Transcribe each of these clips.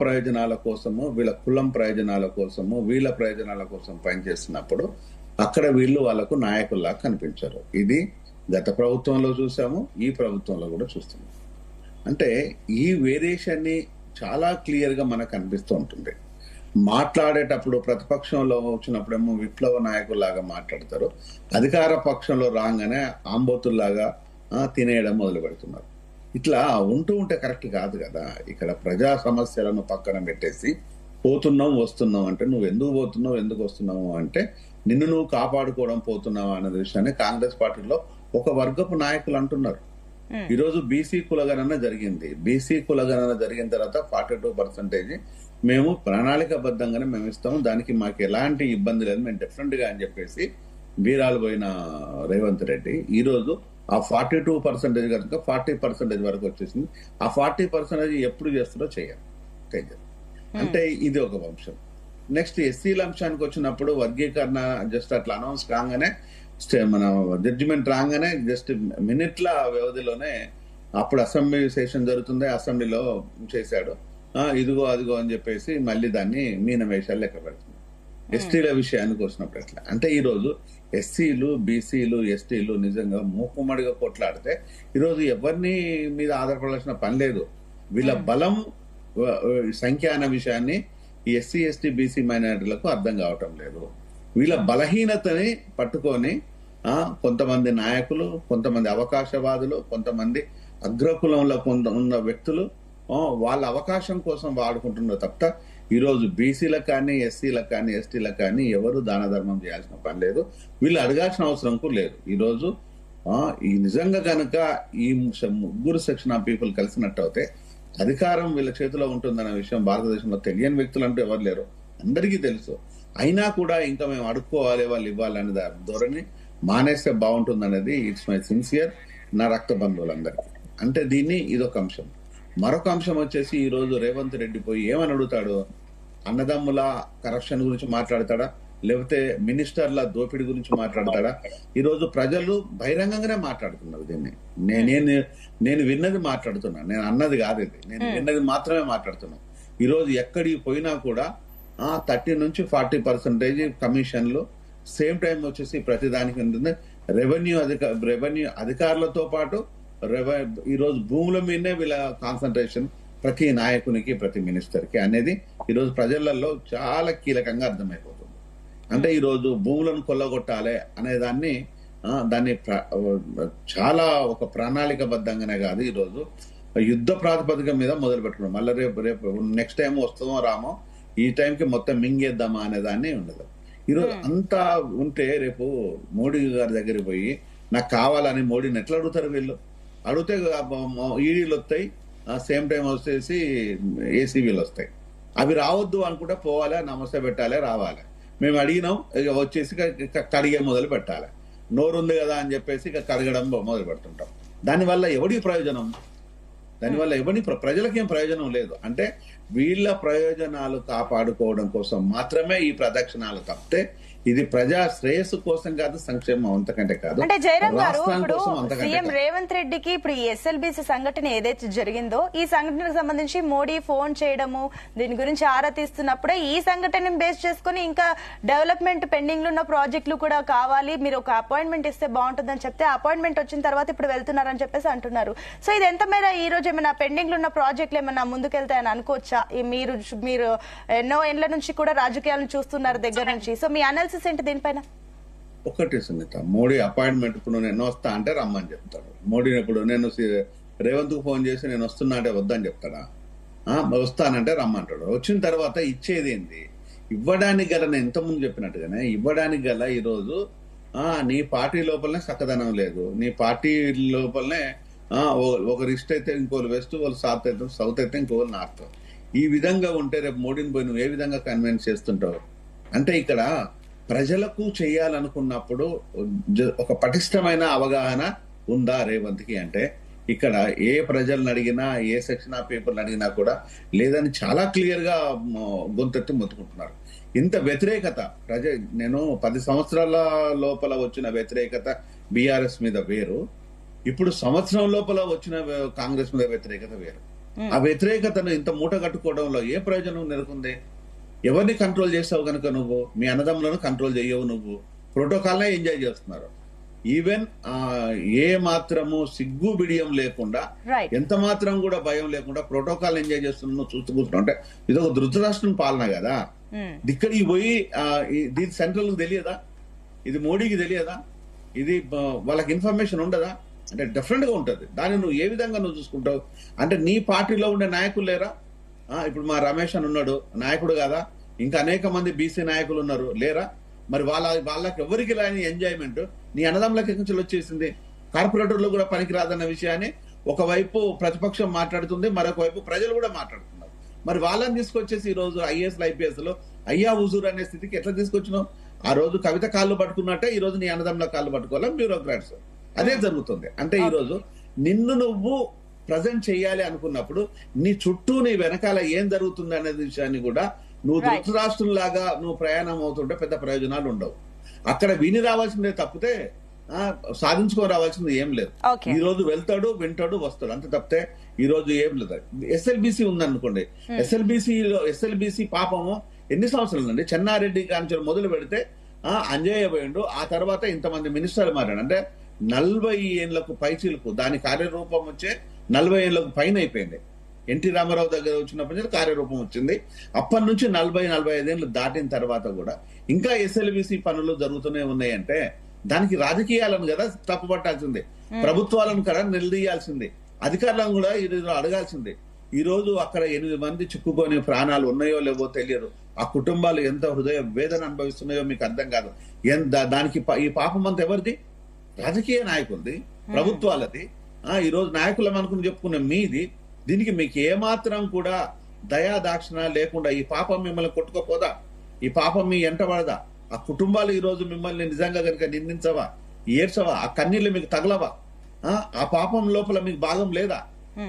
ప్రయోజనాల కోసము, వీళ్ళ కులం ప్రయోజనాల కోసము, వీళ్ళ ప్రయోజనాల కోసం పనిచేస్తున్నప్పుడు అక్కడ వీళ్ళు వాళ్ళకు నాయకుల్లా కనిపించారు. ఇది గత ప్రభుత్వంలో చూసాము, ఈ ప్రభుత్వంలో కూడా చూస్తున్నాం. అంటే ఈ వేరియేషన్ ని చాలా క్లియర్ గా మనకు అనిపిస్తూ ఉంటుంది. మాట్లాడేటప్పుడు ప్రతిపక్షంలో వచ్చినప్పుడేమో విప్లవ నాయకుల్లాగా మాట్లాడతారు, అధికార పక్షంలో రాగానే ఆంబోతుల్లాగా తినేయడం మొదలు పెడుతున్నారు. ఇట్లా ఉంటూ ఉంటే కరెక్ట్ కాదు కదా. ఇక్కడ ప్రజా సమస్యలను పక్కన పెట్టేసి పోతున్నాం వస్తున్నాం అంటే, నువ్వు ఎందుకు పోతున్నావు ఎందుకు వస్తున్నావు అంటే నిన్ను నువ్వు కాపాడుకోవడం పోతున్నావా అనే విషయాన్ని కాంగ్రెస్ పార్టీలో ఒక వర్గపు నాయకులు అంటున్నారు. ఈరోజు బీసీ కులగణన జరిగింది. బీసీ కులగణన జరిగిన తర్వాత 42% మేము ప్రణాళికాబద్ధంగానే మేము ఇస్తాము, దానికి మాకు ఎలాంటి ఇబ్బంది లేదు, మేము డిఫరెంట్ గా అని చెప్పేసి వీరాలు పోయిన రేవంత్ రెడ్డి ఈ రోజు ఆ 42% కనుక 40% వరకు వచ్చేసింది. ఆ 40% ఎప్పుడు చేస్తారో చేయాలి. అంటే ఇది ఒక అంశం. నెక్స్ట్ ఎస్సీల అంశానికి వచ్చినప్పుడు వర్గీకరణ జస్ట్ అట్లా అనౌన్స్ కాగానే మన జడ్జిమెంట్ రాగానే జస్ట్ మినిట్ల వ్యవధిలోనే అప్పుడు అసెంబ్లీ సెషన్ జరుగుతుంది, అసెంబ్లీలో చేశాడు, ఇదిగో అదిగో అని చెప్పేసి మళ్ళీ దాన్ని మీనమేషాలు లెక్క పెడుతుంది. ఎస్టీల విషయానికి వచ్చినప్పుడు ఎట్లా అంటే ఈ రోజు ఎస్సీలు, బీసీలు, ఎస్టీలు నిజంగా మూకుమ్మడిగా కొట్లాడితే ఈరోజు ఎవరిని మీద ఆధారపడాల్సిన పని లేదు. వీళ్ళ బలం సంఖ్య అనే విషయాన్ని ఈ ఎస్సీ, ఎస్టీ, బీసీ మైనారిటీలకు అర్థం కావటం లేదు. వీళ్ళ బలహీనతని పట్టుకొని కొంతమంది నాయకులు, కొంతమంది అవకాశవాదులు, కొంతమంది అగ్రకులంలో ఉన్న వ్యక్తులు వాళ్ళ అవకాశం కోసం వాడుకుంటున్నారు తప్ప ఈరోజు బీసీలకు కానీ, ఎస్సీలకు కానీ, ఎస్టీలకు కానీ ఎవరు దాన ధర్మం చేయాల్సిన పని లేదు. వీళ్ళు అడగాల్సిన అవసరం కూడా లేదు. ఈరోజు ఈ నిజంగా కనుక ఈ ముగ్గురు సెక్షన్ ఆఫ్ పీపుల్ కలిసినట్టు అయితే అధికారం వీళ్ళ చేతిలో ఉంటుందన్న విషయం భారతదేశంలో తెలియని వ్యక్తులు అంటూ ఎవరు లేరు, అందరికీ తెలుసు. అయినా కూడా ఇంకా మేము అడుక్కోవాలి, వాళ్ళు ఇవ్వాలనే ధోరణి మానేస్తే బాగుంటుంది అనేది ఇట్స్ మై సిన్సియర్, నా రక్త బంధువులందరికీ. అంటే దీన్ని ఇదొక అంశం. మరొక అంశం వచ్చేసి ఈ రోజు రేవంత్ రెడ్డి పోయి ఏమని అడుగుతాడు? అన్నదమ్ముల కరప్షన్ గురించి మాట్లాడతాడా, లేకపోతే మినిస్టర్ల దోపిడీ గురించి మాట్లాడతాడా? ఈ రోజు ప్రజలు బహిరంగంగానే మాట్లాడుతున్నారు దీన్ని. నేను విన్నది మాట్లాడుతున్నా, నేను అన్నది కాదు ఇది, నేను విన్నది మాత్రమే మాట్లాడుతున్నా. ఈ రోజు ఎక్కడికి పోయినా కూడా 30 నుంచి 40% కమిషన్లు, సేమ్ టైం వచ్చేసి ప్రతిదానికి ఉంటుంది. రెవెన్యూ అధికారులతో పాటు ఈ రోజు భూముల మీదనే వీళ్ళ కాన్సన్ట్రేషన్ ప్రతి నాయకునికి, ప్రతి మినిస్టర్ కి అనేది ఈ రోజు ప్రజలలో చాలా కీలకంగా అర్థమైపోతుంది. అంటే ఈ రోజు భూములను కొల్లగొట్టాలి అనే దాన్ని చాలా ఒక ప్రణాళికబద్ధంగానే కాదు, ఈ రోజు యుద్ధ ప్రాతిపదిక మీద మొదలు పెట్టుకున్నాం. మళ్ళీ రేపు నెక్స్ట్ టైం వస్తుందో రామో, ఈ టైంకి మొత్తం మింగేద్దామా అనే దాన్ని ఉండదు. ఈరోజు అంతా ఉంటే రేపు మోడీ గారి దగ్గరికి పోయి నాకు కావాలని మోడీని ఎట్లా అడుగుతారు? వీళ్ళు అడిగితే ఈడీలు వస్తాయి, సేమ్ టైం వచ్చేసి ఏసీబీలు వస్తాయి. అవి రావద్దు అనుకుంటే పోవాలి, నమస్తే పెట్టాలి, రావాలి. మేము అడిగినాం ఇక వచ్చేసి కడిగే మొదలు పెట్టాలి. నోరుంది కదా అని చెప్పేసి ఇక కడగడం మొదలు పెడుతుంటాం. దానివల్ల ఎవడి ప్రయోజనం? దానివల్ల ప్రజలకేం ప్రయోజనం లేదు. అంటే వీళ్ళ ప్రయోజనాలు కాపాడుకోవడం కోసం మాత్రమే ఈ ప్రదక్షిణాలు తప్పితే ఇది ప్రజా శ్రేయస్సు కోసం కాదు, సంక్షేమం అంతకంటే కాదు. అంటే జయరాం గారు, ఇప్పుడు సీఎం రేవంత్ రెడ్డికి ఇప్పుడు ఈ ఎస్ఎల్బీసీ సంఘటన ఏదైతే జరిగిందో ఈ సంఘటనకు సంబంధించి మోడీ ఫోన్ చేయడము, దీని గురించి ఆరా తీస్తున్నప్పుడే ఈ సంఘటనను బేస్ చేసుకుని ఇంకా డెవలప్మెంట్ పెండింగ్ లో ఉన్న ప్రాజెక్టులు కూడా కావాలి, మీరు ఒక అపాయింట్మెంట్ ఇస్తే బాగుంటుందని చెప్తే అపాయింట్మెంట్ వచ్చిన తర్వాత ఇప్పుడు వెళ్తున్నారని చెప్పేసి అంటున్నారు. సో ఇది ఎంత మేర ఈ రోజు ఏమైనా పెండింగ్ లో ఉన్న ప్రాజెక్టులు ఏమైనా ముందుకెళ్తాయని అనుకోవచ్చా? మీరు ఎన్నో ఏళ్ల నుంచి కూడా రాజకీయాలను చూస్తున్నారు దగ్గర నుంచి, సో మీ అనాలిసిస్ ఏంటి దీనిపైన? ఒకటి సునీత, మోడీ అపాయింట్మెంట్ ఇప్పుడు నేను వస్తా అంటే రమ్మని చెప్తాడు. మోడీ ఇప్పుడు నేను రేవంత్ కు ఫోన్ చేసి నేను వస్తున్నా అంటే వద్దని చెప్తాడా? వస్తానంటే రమ్మంటాడు. వచ్చిన తర్వాత ఇచ్చేది ఏంది? ఇవ్వడానికి గల, నేను ఇంతకుముందు చెప్పినట్టుగానే ఇవ్వడానికి గల ఈరోజు నీ పార్టీ లోపలనే చక్కదనం లేదు, నీ పార్టీ లోపలనే ఒకరు ఈస్ట్ అయితే ఇంకోరు వెస్ట్, వాళ్ళు సౌత్ అయితే ఇంకోళ్ళు నార్త్. ఈ విధంగా ఉంటే రేపు మోడీని పోయి నువ్వు ఏ విధంగా కన్విన్స్ చేస్తుంటావు? అంటే ఇక్కడ ప్రజలకు చేయాలనుకున్నప్పుడు ఒక పటిష్టమైన అవగాహన ఉందా రేవంత్ కి? అంటే ఇక్కడ ఏ ప్రజలను అడిగినా, ఏ సెక్షన్ ఆఫ్ పీపుల్ అడిగినా కూడా లేదని చాలా క్లియర్ గా గొంతెత్తి మొత్తుకుంటున్నారు. ఇంత వ్యతిరేకత నేను 10 సంవత్సరాల లోపల వచ్చిన వ్యతిరేకత బీఆర్ఎస్ మీద వేరు, ఇప్పుడు సంవత్సరం లోపల వచ్చిన కాంగ్రెస్ మీద వ్యతిరేకత వేరు. ఆ వ్యతిరేకతను ఇంత మూట కట్టుకోవడంలో ఏ ప్రయోజనం నెలకొంది? ఎవరిని కంట్రోల్ చేస్తావు కనుక నువ్వు? మీ అన్నదమ్ములను కంట్రోల్ చేయవు నువ్వు. ప్రోటోకాల్నే ఎంజాయ్ చేస్తున్నారు. ఈవెన్ ఏ మాత్రము సిగ్గు బిడియం లేకుండా, ఎంత మాత్రం కూడా భయం లేకుండా ప్రోటోకాల్ ఎంజాయ్ చేస్తున్నావు చూస్తూ కూర్చున్నావు. అంటే ఇది ఒక ధృతరాష్ట్రం పాలన కదా. ఇక్కడికి పోయి దీని సెంట్రల్ తెలియదా? ఇది మోడీకి తెలియదా? ఇది వాళ్ళకి ఇన్ఫర్మేషన్ ఉండదా? అంటే డిఫరెంట్ గా ఉంటది. దాన్ని నువ్వు ఏ విధంగా నువ్వు చూసుకుంటావు? అంటే నీ పార్టీలో ఉండే నాయకులు లేరా? ఇప్పుడు మా రమేష్ అని ఉన్నాడు, నాయకుడు కదా. ఇంకా అనేక మంది బీసీ నాయకులు ఉన్నారు, లేరా? మరి వాళ్ళకి ఎవరికి లేని ఎంజాయ్మెంట్ నీ అన్నదమ్ములకి నుంచి వచ్చేసింది. కార్పొరేటర్లు కూడా పనికి రాదన్న విషయాన్ని ఒకవైపు ప్రతిపక్షం మాట్లాడుతుంది, మరొక వైపు ప్రజలు కూడా మాట్లాడుతున్నారు. మరి వాళ్ళని తీసుకొచ్చేసి ఈ రోజు ఐఏఎస్ ఐపీఎస్ లో అయ్యా హుజూర్ అనే స్థితికి ఎట్లా తీసుకొచ్చినావు? ఆ రోజు కవిత కాళ్ళు పట్టుకున్నట్టే ఈ రోజు నీ అన్నదమ్ముల కాళ్ళు పట్టుకోవాలి బ్యూరోక్రాట్స్. అదే జరుగుతుంది. అంటే ఈ రోజు నిన్ను నువ్వు ప్రజెంట్ చేయాలి అనుకున్నప్పుడు నీ చుట్టూ నీ వెనకాల ఏం జరుగుతుంది అనే విషయాన్ని కూడా నువ్వు ధృతరాష్ట్రంలాగా నువ్వు ప్రయాణం అవుతుంటే పెద్ద ప్రయోజనాలు ఉండవు. అక్కడ విని రావాల్సిందే తప్పితే సాధించుకొని రావాల్సింది ఏం లేదు. ఈ రోజు వెళ్తాడు, వింటాడు, వస్తాడు, అంతే తప్పితే ఈ రోజు ఏం లేదు. ఎస్ఎల్బిసి ఉందనుకోండి, ఎస్ఎల్బిసి పాపము ఎన్ని సంవత్సరాలు అండి? చెన్నారెడ్డి కాంచెలు మొదలు పెడితే అంజయ్య పోయిండు, ఆ తర్వాత ఇంతమంది మినిస్టర్లు మారాడు. అంటే 40 ఏళ్లకు పైచీలకు దాని కార్యరూపం వచ్చే 40 ఏళ్లకు పైన అయిపోయింది. ఎన్టీ రామారావు దగ్గర వచ్చినప్పటి నుంచి కార్యరూపం వచ్చింది. అప్పటి నుంచి 40-45 ఏళ్ళు దాటిన తర్వాత కూడా ఇంకా ఎస్ఎల్బిసి పనులు జరుగుతూనే ఉన్నాయంటే దానికి రాజకీయాలను కదా తప్పుపట్టాల్సిందే, ప్రభుత్వాలను కదా నిలదీయాల్సిందే, అధికారులను కూడా ఈరోజు అడగాల్సిందే. ఈ రోజు అక్కడ 8 మంది చిక్కుకొని ప్రాణాలు ఉన్నాయో లేవో తెలియదు. ఆ కుటుంబాలు ఎంత హృదయ వేదన అనుభవిస్తున్నాయో మీకు అర్థం కాదు. దానికి ఈ పాపం అంతా ఎవరిది? రాజకీయ నాయకులది, ప్రభుత్వాలది. ఈ రోజు నాయకులం అనుకుని చెప్పుకున్న మీది. దీనికి మీకు ఏమాత్రం కూడా దయా దాక్షిణ లేకుండా ఈ పాపం మిమ్మల్ని కొట్టుకోపోదా? ఈ పాపం మీ ఎంట పడదా? ఆ కుటుంబాలు ఈ రోజు మిమ్మల్ని నిజంగా కనుక నిందించవా, ఏడ్చవా, ఆ కన్నీళ్లు మీకు తగలవా? ఆ పాపం లోపల మీకు భాగం లేదా?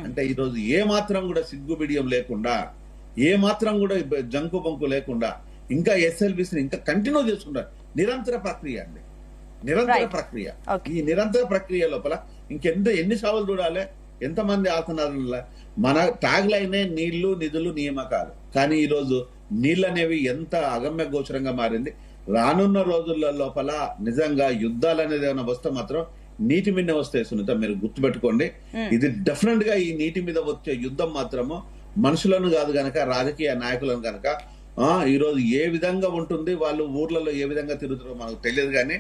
అంటే ఈ రోజు ఏ మాత్రం కూడా సిగ్గు బిడియం లేకుండా, ఏ మాత్రం కూడా జంకు బంకు లేకుండా ఇంకా ఎస్ఎల్బిసిని ఇంకా కంటిన్యూ చేసుకుంటారు. నిరంతర ప్రక్రియ అండి, నిరంతర ప్రక్రియ. ఈ నిరంతర ప్రక్రియ లోపల ఎన్ని సావులు చూడాలి, ఎంతమంది ఆసనాలు? మన ట్యాగ్ లైనే నీళ్లు, నిధులు, నియామకాలు. కానీ ఈ రోజు నీళ్ళు అనేవి ఎంత అగమ్య గోచరంగా మారింది. రానున్న రోజుల లోపల నిజంగా యుద్ధాలు అనేది ఏమైనా వస్తే మాత్రం నీటి మీద వస్తాయి సునీత, మీరు గుర్తుపెట్టుకోండి. ఇది డెఫినెట్ గా ఈ నీటి మీద వచ్చే యుద్ధం మాత్రము మనుషులను కాదు గనక, రాజకీయ నాయకులను గనక ఈ రోజు ఏ విధంగా ఉంటుంది, వాళ్ళు ఊర్లలో ఏ విధంగా తిరుగుతారో మనకు తెలియదు. కానీ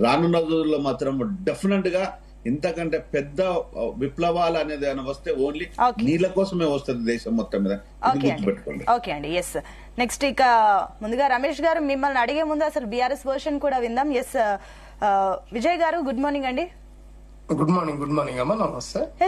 రానున్న రోజుల్లో మాత్రం డెఫినెట్ గా ఇంతకంటే పెద్ద విప్లవాలు అనేది ఏమైనా వస్తే ఓన్లీ నీళ్ళ కోసమే వస్తుంది దేశం మొత్తం మీద, గుర్తుపెట్టుకోండి. ఓకే అండి, ఎస్. నెక్స్ట్ ఇక ముందుగా రమేష్ గారు మిమ్మల్ని అడిగే ముందు అసలు బీఆర్ఎస్ వర్షన్ కూడా విందాం. ఎస్ విజయ్ గారు, గుడ్ మార్నింగ్ అండి. గుడ్ మార్నింగ్ అమ్మా, నమస్తే.